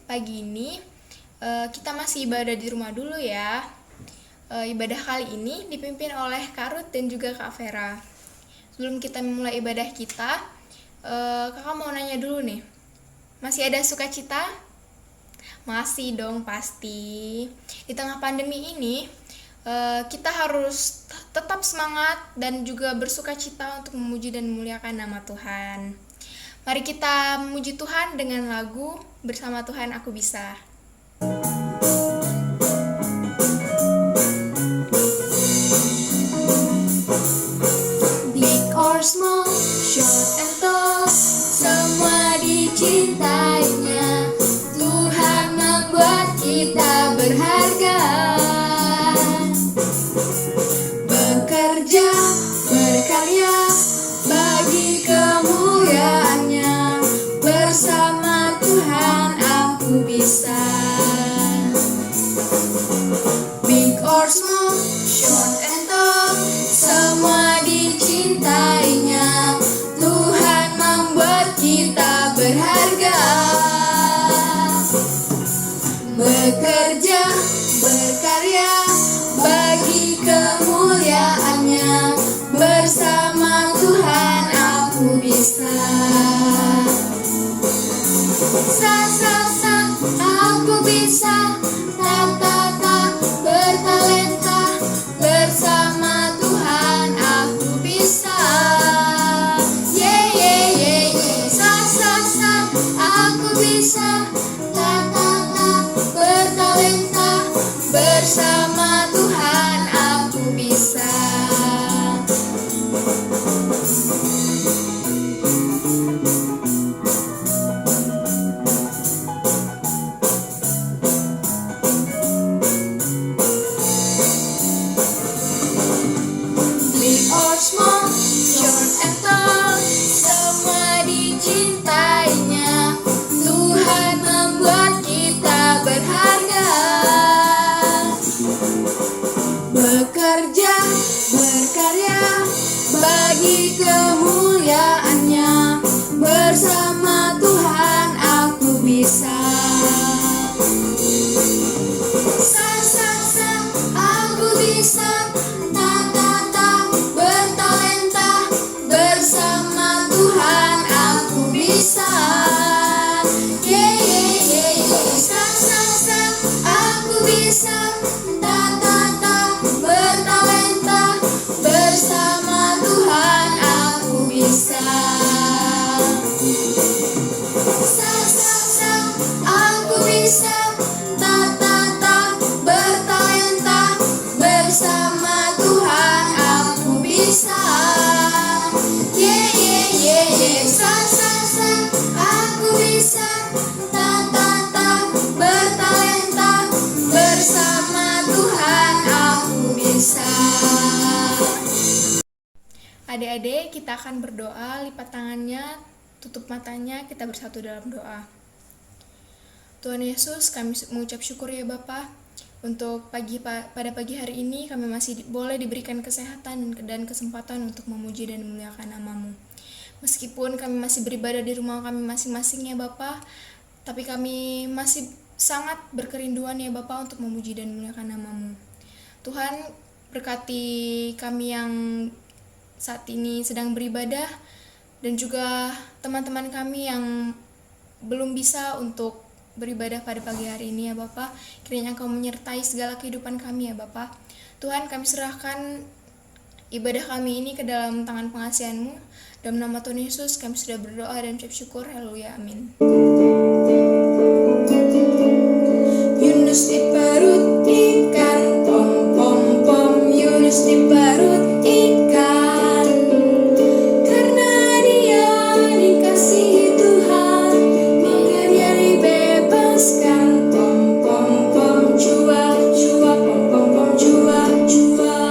Pagi ini kita masih ibadah di rumah dulu ya. Ibadah kali ini dipimpin oleh Kak Ruth dan juga Kak Vera. Sebelum kita memulai ibadah kita, kakak mau nanya dulu nih, masih ada sukacita? Masih dong pasti. Di tengah pandemi ini, kita harus tetap semangat dan juga bersukacita untuk memuji dan memuliakan nama Tuhan. Mari kita memuji Tuhan dengan lagu Bersama Tuhan Aku Bisa. Big or small, short and tall, semua dicintainya. Tuhan membuat kita berharga. Bekerja, berkarya, bagi kemuliaannya. Bersama Tuhan aku bisa. Big or small, short and tall, semua dicintainya. Tuhan membuat kita berharga. Bekerja, berkarya, bagi kemuliaannya. Bersama Tuhan aku bisa. Sa, aku bisa. Ta, bertalenta. Bersama Tuhan aku bisa. Sa, aku bisa. Ta, bertalenta. Bersama Tuhan aku bisa. Big or small, short and tall, semua dicintainya. Tuhan membuat kita berharga. Bekerja, berkarya, bagi kemuliaannya. Bersama Tuhan aku bisa. Sa, aku bisa. Ta, bertalenta. Bersama Tuhan aku bisa. Sa, aku bisa. Ta, bertalenta. Bersama Tuhan aku bisa. Sa, aku bisa. Ta, bertalenta. Bersama Tuhan aku bisa. Sa, aku bisa. Ta, bertalenta. Bersama Tuhan aku bisa. Adik-adik, kita akan berdoa, lipat tangannya, tutup matanya, kita bersatu dalam doa. Tuhan Yesus, kami mengucap syukur ya Bapa, untuk pada pagi hari ini kami masih boleh diberikan kesehatan dan kesempatan untuk memuji dan memuliakan nama-Mu. Meskipun kami masih beribadah di rumah kami masing-masing ya Bapa, tapi kami masih sangat berkerinduan ya Bapa untuk memuji dan memuliakan nama-Mu. Tuhan, berkati kami yang saat ini sedang beribadah dan juga teman-teman kami yang belum bisa untuk beribadah pada pagi hari ini ya Bapa. Kiranya Engkau menyertai segala kehidupan kami ya Bapa. Tuhan, kami serahkan ibadah kami ini ke dalam tangan pengasihan-Mu. Dalam nama Tuhan Yesus kami sudah berdoa dan ucap syukur. Haleluya, amin. Yunus di perut ikan, pom pom pom. Yunus di perut ikan, karena dia dikasihi Tuhan, maka dia dibebaskan. Pom pom pom, jua jua, pom pom pom, jua jua.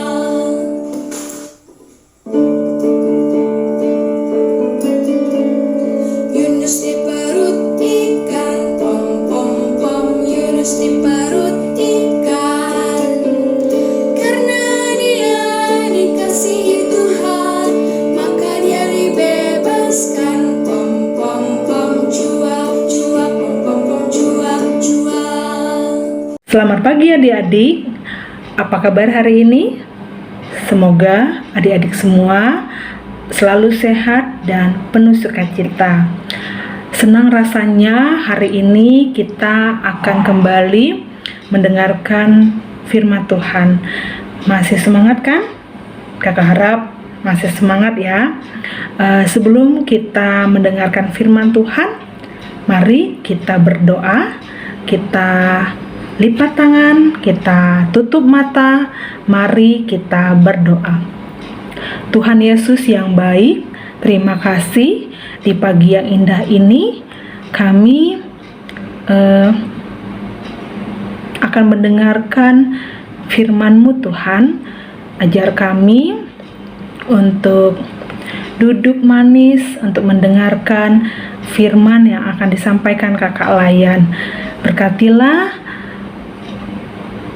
Yunus di perut ikan, pom pom pom. Yunus di perut Selamat pagi adik-adik. Apa kabar hari ini? Semoga adik-adik semua selalu sehat dan penuh sukacita. Senang rasanya hari ini kita akan kembali mendengarkan firman Tuhan. Masih semangat kan? Kakak harap masih semangat ya. Sebelum kita mendengarkan firman Tuhan, mari kita berdoa. Kita lipat tangan, kita tutup mata, mari kita berdoa. Tuhan Yesus yang baik, terima kasih di pagi yang indah ini kami akan mendengarkan firman-Mu Tuhan. Ajar kami untuk duduk manis untuk mendengarkan firman yang akan disampaikan Kakak Layan. Berkatilah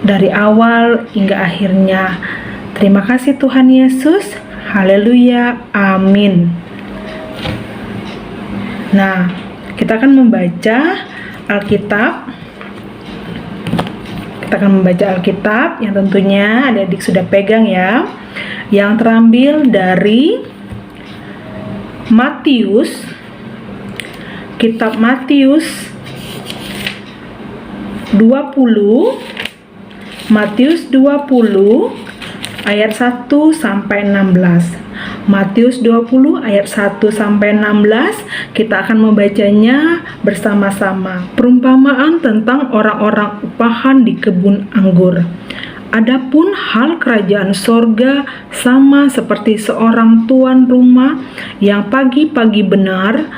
dari awal hingga akhirnya. Terima kasih Tuhan Yesus. Haleluya. Amin. Nah, kita akan membaca Alkitab. Kita akan membaca Alkitab yang tentunya adik-adik sudah pegang ya. Yang terambil dari Matius. Kitab Matius 20 ayat 1 sampai 16. Matius 20 ayat 1 sampai 16 kita akan membacanya bersama-sama. Perumpamaan tentang orang-orang upahan di kebun anggur. Adapun hal kerajaan sorga sama seperti seorang tuan rumah yang pagi-pagi benar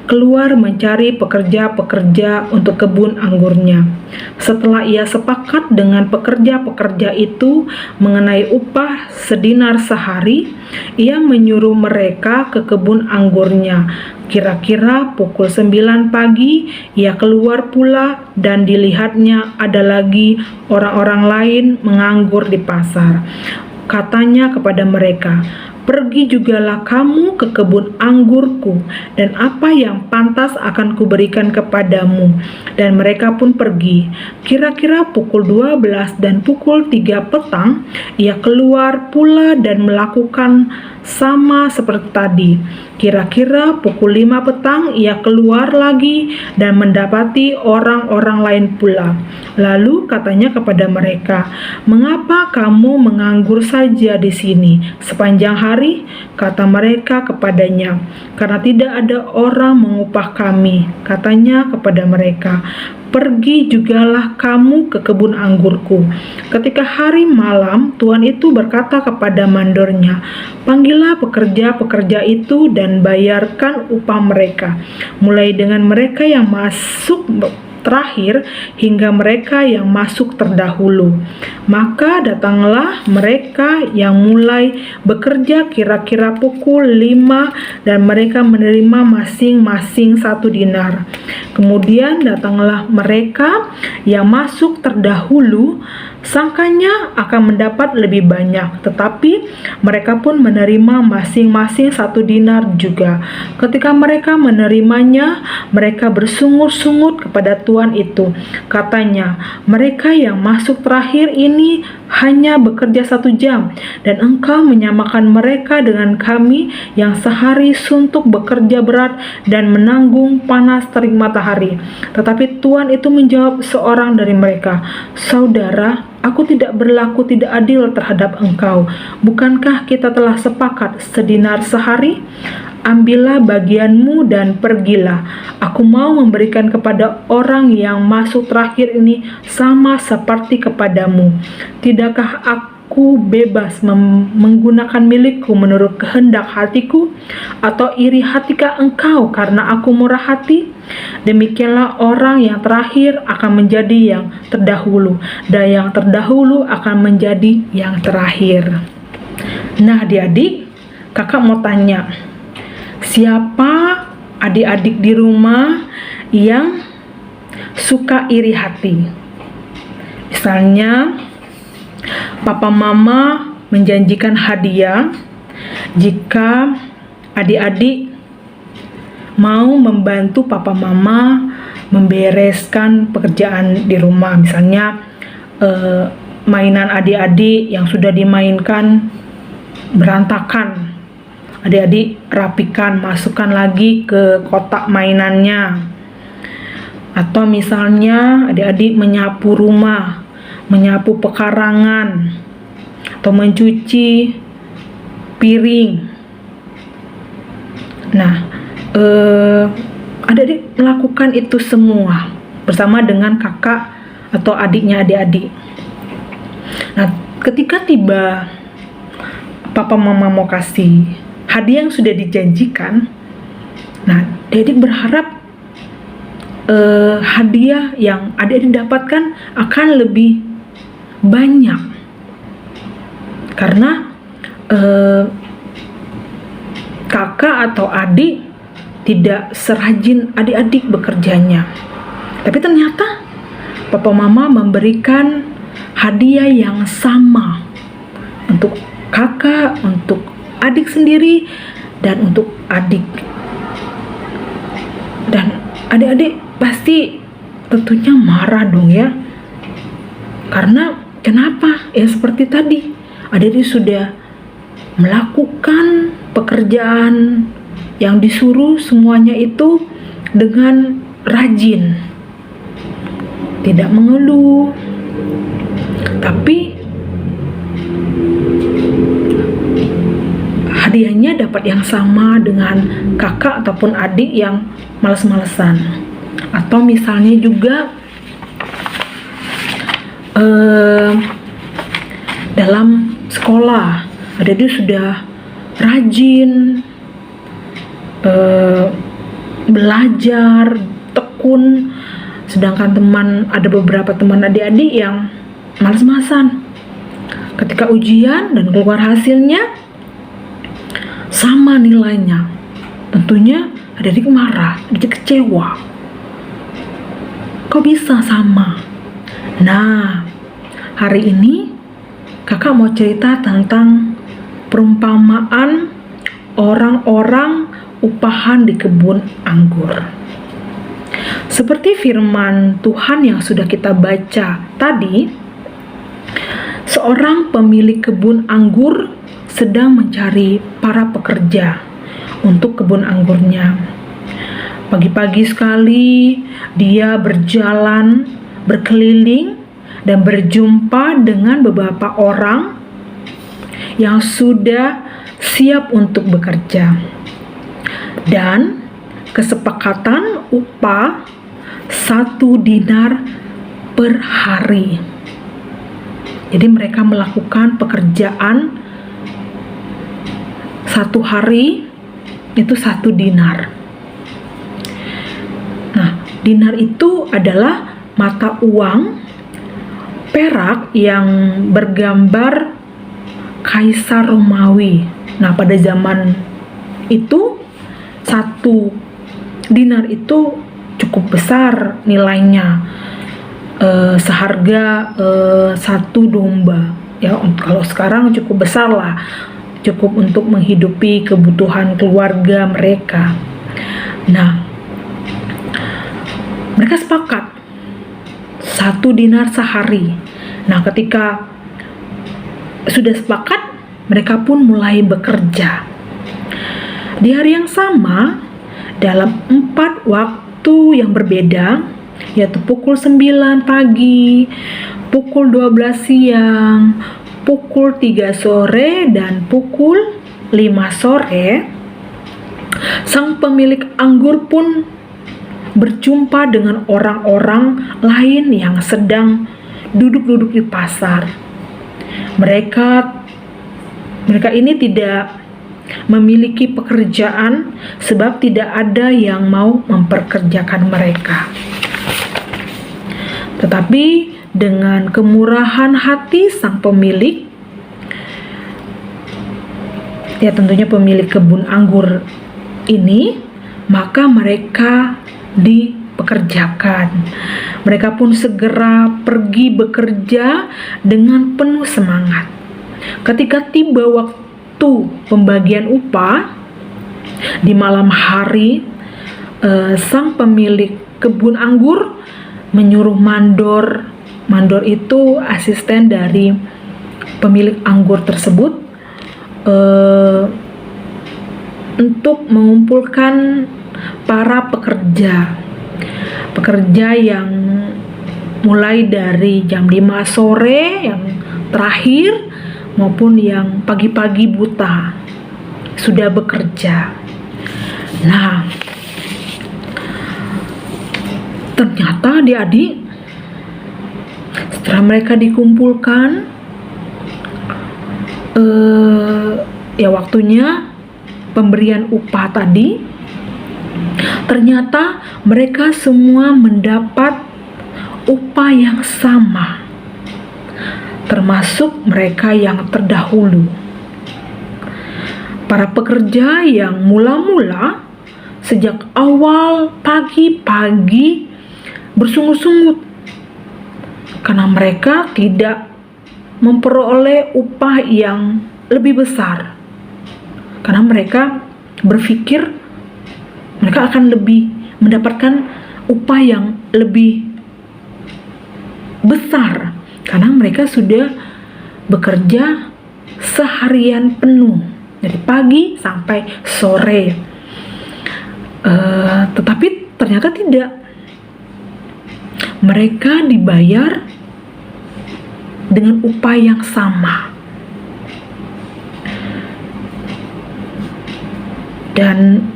keluar mencari pekerja-pekerja untuk kebun anggurnya. Setelah ia sepakat dengan pekerja-pekerja itu mengenai upah sedinar sehari, ia menyuruh mereka ke kebun anggurnya. Kira-kira pukul 9 pagi, ia keluar pula dan dilihatnya ada lagi orang-orang lain menganggur di pasar. Katanya kepada mereka, "Pergi jugalah kamu ke kebun anggurku, dan apa yang pantas akan kuberikan kepadamu." Dan mereka pun pergi. Kira-kira pukul 12 dan pukul 3 petang, ia keluar pula dan melakukan sama seperti tadi. Kira-kira pukul 5 petang, ia keluar lagi dan mendapati orang-orang lain pula. Lalu katanya kepada mereka, "Mengapa kamu menganggur saja di sini sepanjang hari?" Kata mereka kepadanya, "Karena tidak ada orang mengupah kami." Katanya kepada mereka, "Pergi jugalah kamu ke kebun anggurku." Ketika hari malam, tuan itu berkata kepada mandornya, "Panggillah pekerja-pekerja itu dan bayarkan upah mereka, mulai dengan mereka yang masuk terakhir hingga mereka yang masuk terdahulu." Maka datanglah mereka yang mulai bekerja kira-kira pukul 5 dan mereka menerima masing-masing 1 dinar. Kemudian datanglah mereka yang masuk terdahulu, sangkanya akan mendapat lebih banyak, tetapi mereka pun menerima masing-masing 1 dinar juga. Ketika mereka menerimanya, mereka bersungut-sungut kepada tuan itu. Katanya, "Mereka yang masuk terakhir ini hanya bekerja 1 jam, dan engkau menyamakan mereka dengan kami yang sehari suntuk bekerja berat dan menanggung panas terik matahari." Tetapi tuan itu menjawab seorang dari mereka, "Saudara, aku tidak berlaku tidak adil terhadap engkau. Bukankah kita telah sepakat sedinar sehari? Ambillah bagianmu dan pergilah. Aku mau memberikan kepada orang yang masuk terakhir ini sama seperti kepadamu. Tidakkah aku bebas menggunakan milikku menurut kehendak hatiku? Atau iri hatikah engkau karena aku murah hati?" Demikianlah orang yang terakhir akan menjadi yang terdahulu, dan yang terdahulu akan menjadi yang terakhir. Nah, adik-adik, kakak mau tanya, siapa adik-adik di rumah yang suka iri hati? Misalnya, papa mama menjanjikan hadiah jika adik-adik mau membantu papa mama membereskan pekerjaan di rumah. Misalnya mainan adik-adik yang sudah dimainkan berantakan. Adik-adik rapikan, masukkan lagi ke kotak mainannya. Atau misalnya adik-adik menyapu rumah, menyapu pekarangan, atau mencuci piring. Nah, adik-adik melakukan itu semua bersama dengan kakak atau adiknya adik-adik. Nah, ketika tiba papa mama mau kasih hadiah yang sudah dijanjikan, nah adik-adik berharap hadiah yang adik-adik dapatkan akan lebih banyak, karena kakak atau adik tidak serajin adik-adik bekerjanya. Tapi ternyata papa mama memberikan hadiah yang sama untuk kakak, untuk adik sendiri, dan untuk adik. Dan adik-adik pasti tentunya marah dong ya. Karena kenapa? Ya seperti tadi, adik-adik sudah melakukan pekerjaan yang disuruh semuanya itu dengan rajin, tidak mengeluh, tapi hadiahnya dapat yang sama dengan kakak ataupun adik yang malas-malesan. Atau misalnya juga dalam sekolah, adik-adik sudah rajin belajar, tekun, sedangkan ada beberapa teman adik-adik yang malas-malasan. Ketika ujian dan keluar hasilnya sama nilainya, tentunya adik-adik marah, adik kecewa. Kok bisa sama? Nah, hari ini kakak mau cerita tentang perumpamaan orang-orang upahan di kebun anggur. Seperti firman Tuhan yang sudah kita baca tadi, seorang pemilik kebun anggur sedang mencari para pekerja untuk kebun anggurnya. Pagi-pagi sekali dia berjalan berkeliling dan berjumpa dengan beberapa orang yang sudah siap untuk bekerja. Dan kesepakatan upah 1 dinar per hari. Jadi mereka melakukan pekerjaan 1 hari itu 1 dinar. Nah, dinar itu adalah mata uang perak yang bergambar Kaisar Romawi. Nah, pada zaman itu 1 dinar itu cukup besar nilainya, seharga 1 domba. Ya, kalau sekarang cukup besar lah, cukup untuk menghidupi kebutuhan keluarga mereka. Nah, mereka sepakat 1 dinar sehari. Nah, ketika sudah sepakat, mereka pun mulai bekerja. Di hari yang sama, dalam 4 waktu yang berbeda, yaitu pukul 9 pagi, pukul 12 siang, pukul 3 sore, dan pukul 5 sore, sang pemilik anggur pun berjumpa dengan orang-orang lain yang sedang duduk-duduk di pasar. Mereka ini tidak memiliki pekerjaan sebab tidak ada yang mau memperkerjakan mereka. Tetapi dengan kemurahan hati sang pemilik, ya tentunya pemilik kebun anggur ini, maka mereka dipekerjakan. Mereka pun segera pergi bekerja dengan penuh semangat. Ketika tiba waktu pembagian upah di malam hari, sang pemilik kebun anggur menyuruh mandor Mandor itu asisten dari pemilik anggur tersebut untuk mengumpulkan para pekerja yang mulai dari jam 5 sore yang terakhir maupun yang pagi-pagi buta sudah bekerja. Nah, ternyata adik-adik setelah mereka dikumpulkan, ya waktunya pemberian upah tadi, ternyata mereka semua mendapat upah yang sama, termasuk mereka yang terdahulu. Para pekerja yang mula-mula sejak awal pagi-pagi bersungut-sungut karena mereka tidak memperoleh upah yang lebih besar, karena mereka berpikir mereka akan lebih mendapatkan upah yang lebih besar karena mereka sudah bekerja seharian penuh dari pagi sampai sore. Tetapi ternyata tidak. Mereka dibayar dengan upah yang sama. Dan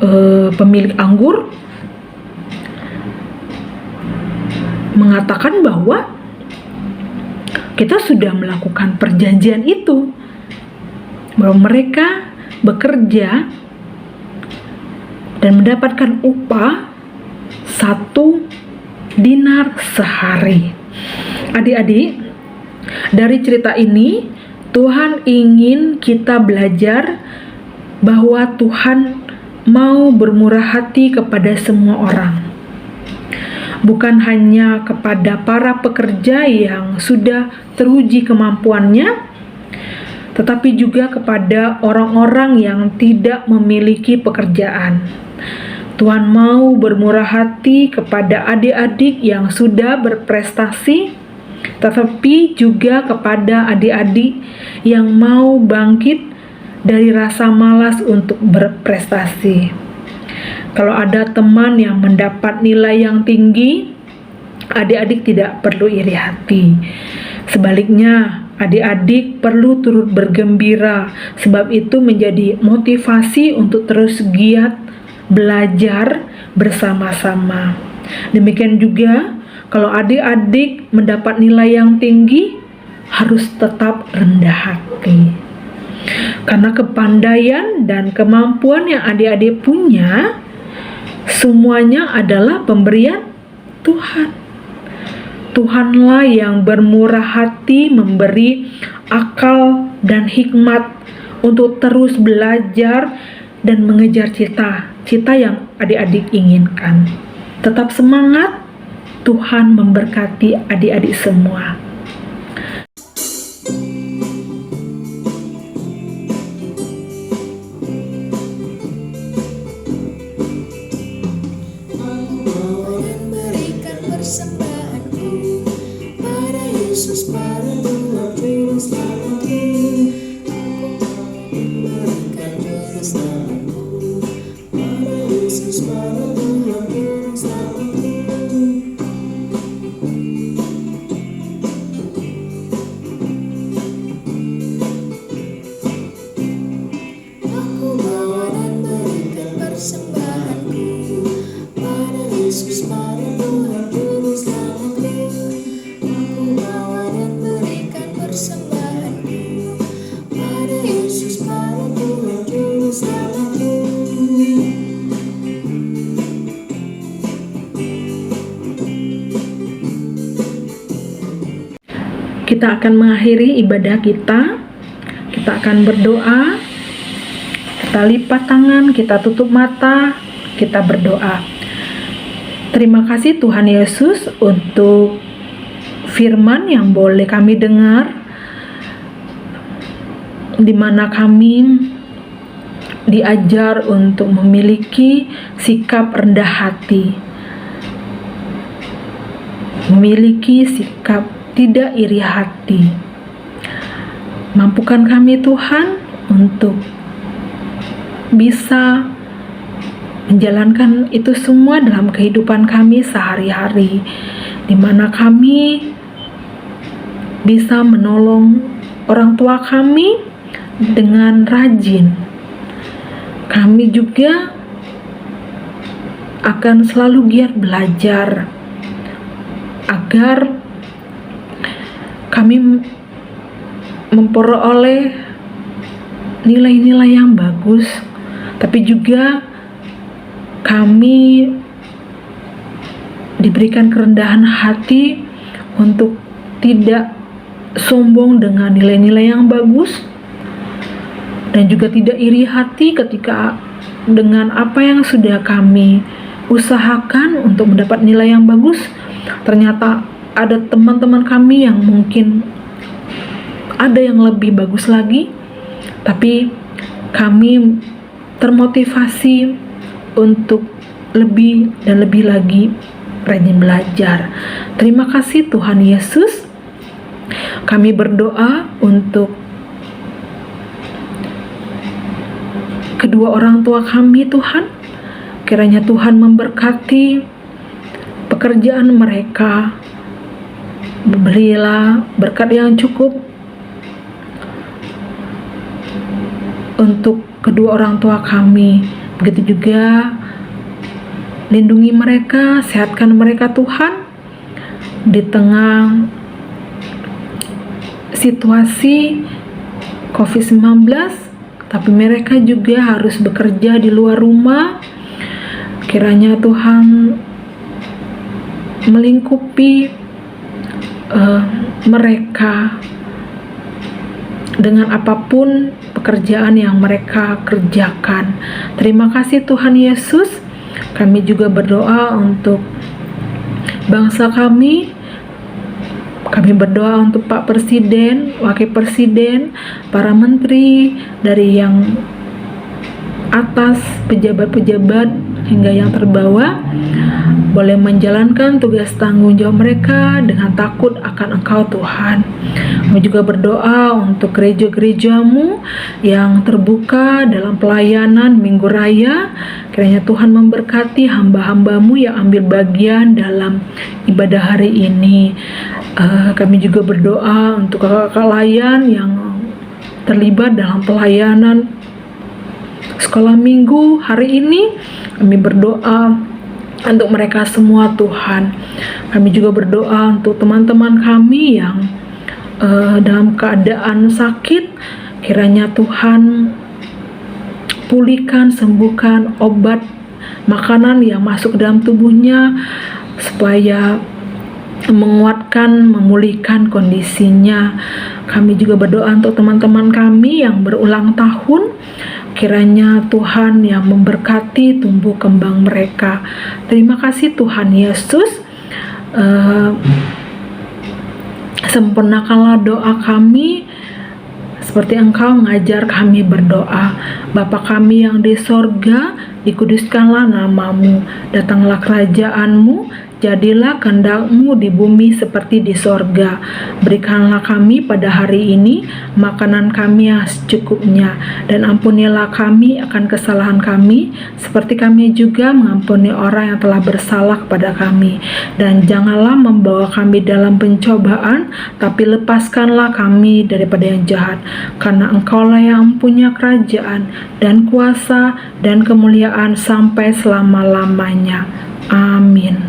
pemilik anggur mengatakan bahwa kita sudah melakukan perjanjian itu, bahwa mereka bekerja dan mendapatkan upah 1 dinar sehari. Adik-adik, dari cerita ini Tuhan ingin kita belajar bahwa Tuhan mau bermurah hati kepada semua orang, bukan hanya kepada para pekerja yang sudah teruji kemampuannya, tetapi juga kepada orang-orang yang tidak memiliki pekerjaan. Tuhan mau bermurah hati kepada adik-adik yang sudah berprestasi, tetapi juga kepada adik-adik yang mau bangkit dari rasa malas untuk berprestasi. Kalau ada teman yang mendapat nilai yang tinggi, adik-adik tidak perlu iri hati. Sebaliknya, adik-adik perlu turut bergembira, sebab itu menjadi motivasi untuk terus giat belajar bersama-sama. Demikian juga, kalau adik-adik mendapat nilai yang tinggi, harus tetap rendah hati. Karena kepandaian dan kemampuan yang adik-adik punya, semuanya adalah pemberian Tuhan. Tuhanlah yang bermurah hati memberi akal dan hikmat untuk terus belajar dan mengejar cita-cita yang adik-adik inginkan. Tetap semangat, Tuhan memberkati adik-adik semua. Kita akan mengakhiri ibadah kita. Kita akan berdoa. Kita lipat tangan, kita tutup mata, kita berdoa. Terima kasih Tuhan Yesus untuk firman yang boleh kami dengar, di mana kami diajar untuk memiliki sikap rendah hati, memiliki sikap tidak iri hati. Mampukan kami Tuhan untuk bisa menjalankan itu semua dalam kehidupan kami sehari-hari, di mana kami bisa menolong orang tua kami dengan rajin. Kami juga akan selalu giat belajar agar kami memperoleh nilai-nilai yang bagus, tapi juga kami diberikan kerendahan hati untuk tidak sombong dengan nilai-nilai yang bagus, dan juga tidak iri hati ketika dengan apa yang sudah kami usahakan untuk mendapat nilai yang bagus, ternyata ada teman-teman kami yang mungkin ada yang lebih bagus lagi, tapi kami termotivasi untuk lebih dan lebih lagi rajin belajar. Terima kasih Tuhan Yesus. Kami berdoa untuk kedua orang tua kami Tuhan. Kiranya Tuhan memberkati pekerjaan mereka. Berilah berkat yang cukup untuk kedua orang tua kami. Begitu juga lindungi mereka, sehatkan mereka Tuhan di tengah situasi COVID-19, tapi mereka juga harus bekerja di luar rumah. Kiranya Tuhan melingkupi mereka dengan apapun pekerjaan yang mereka kerjakan. Terima kasih Tuhan Yesus. Kami juga berdoa untuk bangsa kami. Kami berdoa untuk Pak Presiden, Wakil Presiden, para menteri, dari yang atas, pejabat-pejabat hingga yang terbawah, boleh menjalankan tugas tanggung jawab mereka dengan takut akan Engkau Tuhan. Kami juga berdoa untuk gereja-gerejamu yang terbuka dalam pelayanan Minggu Raya. Kiranya Tuhan memberkati hamba-hambamu yang ambil bagian dalam ibadah hari ini. Kami juga berdoa untuk kakak-kakak layan yang terlibat dalam pelayanan sekolah minggu hari ini. Kami berdoa untuk mereka semua Tuhan. Kami juga berdoa untuk teman-teman kami yang dalam keadaan sakit. Kiranya Tuhan pulihkan, sembuhkan, obat, makanan yang masuk dalam tubuhnya supaya menguatkan, memulihkan kondisinya. Kami juga berdoa untuk teman-teman kami yang berulang tahun. Kiranya Tuhan yang memberkati tumbuh kembang mereka. Terima kasih Tuhan Yesus. Sempurnakanlah doa kami seperti Engkau mengajar kami berdoa. Bapa kami yang di sorga, dikuduskanlah namamu, datanglah kerajaanmu, jadilah kehendak-Mu di bumi seperti di sorga. Berikanlah kami pada hari ini makanan kami yang secukupnya, dan ampunilah kami akan kesalahan kami, seperti kami juga mengampuni orang yang telah bersalah kepada kami. Dan janganlah membawa kami dalam pencobaan, tapi lepaskanlah kami daripada yang jahat. Karena Engkaulah yang mempunyai kerajaan dan kuasa dan kemuliaan sampai selama-lamanya. Amin.